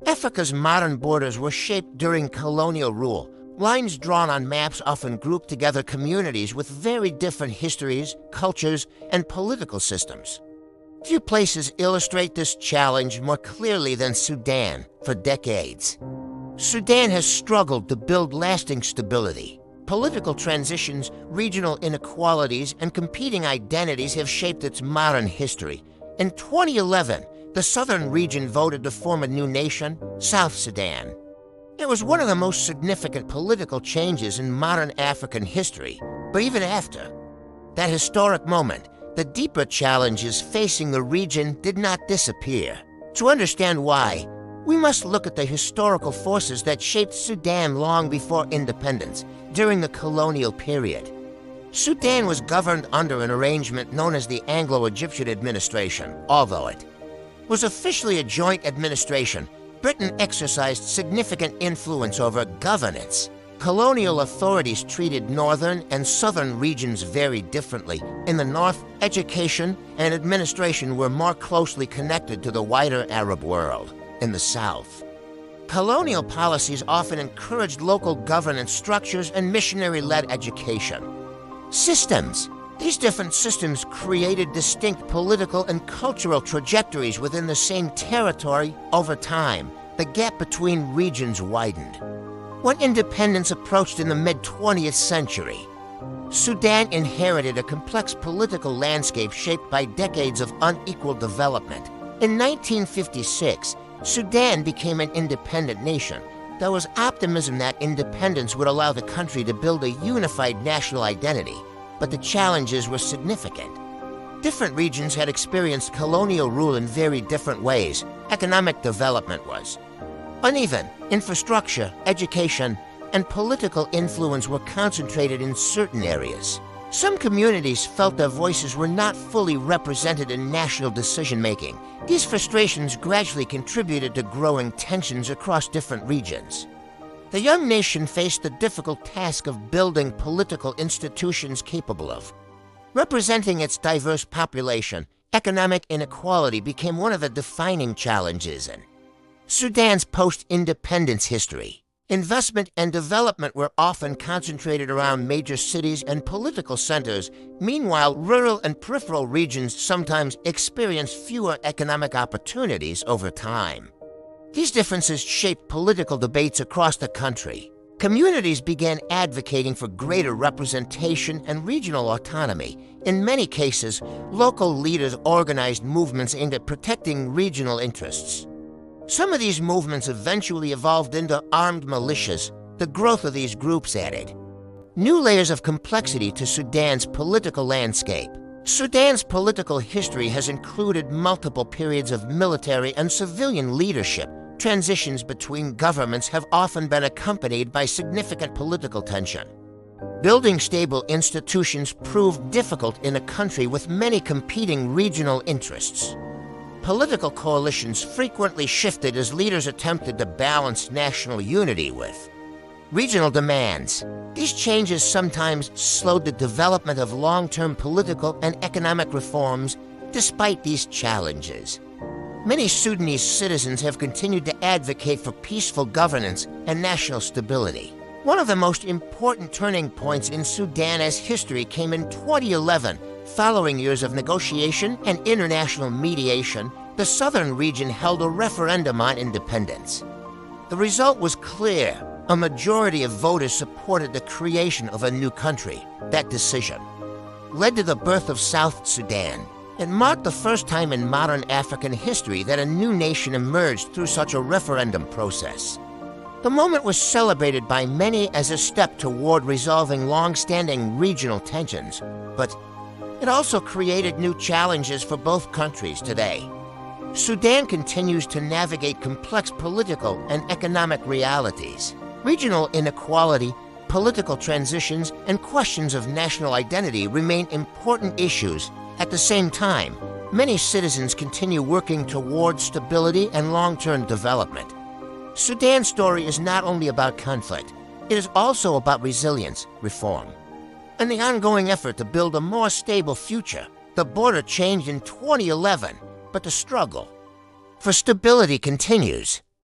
Africa's modern borders were shaped during colonial rule. Lines drawn on maps often grouped together communities with very different histories, cultures, and political systems. Few places illustrate this challenge more clearly than Sudan for decades. Sudan has struggled to build lasting stability. Political transitions, regional inequalities, and competing identities have shaped its modern history. In 2011, the southern region voted to form a new nation, South Sudan. It was one of the most significant political changes in modern African history, but even after that historic moment, the deeper challenges facing the region did not disappear. To understand why, we must look at the historical forces that shaped Sudan long before independence, during the colonial period. Sudan was governed under an arrangement known as the Anglo-Egyptian administration. Although it was officially a joint administration, Britain exercised significant influence over governance. Colonial authorities treated northern and southern regions very differently. In the north, education and administration were more closely connected to the wider Arab world. In the south, colonial policies often encouraged local governance structures and missionary-led education. Systems. These different systems created distinct political and cultural trajectories within the same territory over time. The gap between regions widened. When independence approached in the mid-20th century, Sudan inherited a complex political landscape shaped by decades of unequal development. In 1956, Sudan became an independent nation. There was optimism that independence would allow the country to build a unified national identity, but the challenges were significant. Different regions had experienced colonial rule in very different ways. Economic development was uneven. Infrastructure, education, and political influence were concentrated in certain areas. Some communities felt their voices were not fully represented in national decision-making. These frustrations gradually contributed to growing tensions across different regions. The young nation faced the difficult task of building political institutions capable of representing its diverse population. Economic inequality became one of the defining challenges in Sudan's post-independence history. Investment and development were often concentrated around major cities and political centers. Meanwhile, rural and peripheral regions sometimes experienced fewer economic opportunities over time. These differences shaped political debates across the country. Communities began advocating for greater representation and regional autonomy. In many cases, local leaders organized movements aimed at protecting regional interests. Some of these movements eventually evolved into armed militias. The growth of these groups added new layers of complexity to Sudan's political landscape. Sudan's political history has included multiple periods of military and civilian leadership. Transitions between governments have often been accompanied by significant political tension. Building stable institutions proved difficult in a country with many competing regional interests. Political coalitions frequently shifted as leaders attempted to balance national unity with regional demands. These changes sometimes slowed the development of long-term political and economic reforms. Despite these challenges, many Sudanese citizens have continued to advocate for peaceful governance and national stability. One of the most important turning points in Sudan's history came in 2011. Following years of negotiation and international mediation, the southern region held a referendum on independence. The result was clear. A majority of voters supported the creation of a new country. That decision led to the birth of South Sudan. It marked the first time in modern African history that a new nation emerged through such a referendum process. The moment was celebrated by many as a step toward resolving long-standing regional tensions, but it also created new challenges for both countries today. Sudan continues to navigate complex political and economic realities. Regional inequality, political transitions, and questions of national identity remain important issues. At the same time, many citizens continue working toward stability and long-term development. Sudan's story is not only about conflict, it is also about resilience, reform, and the ongoing effort to build a more stable future. The border changed in 2011, but the struggle for stability continues.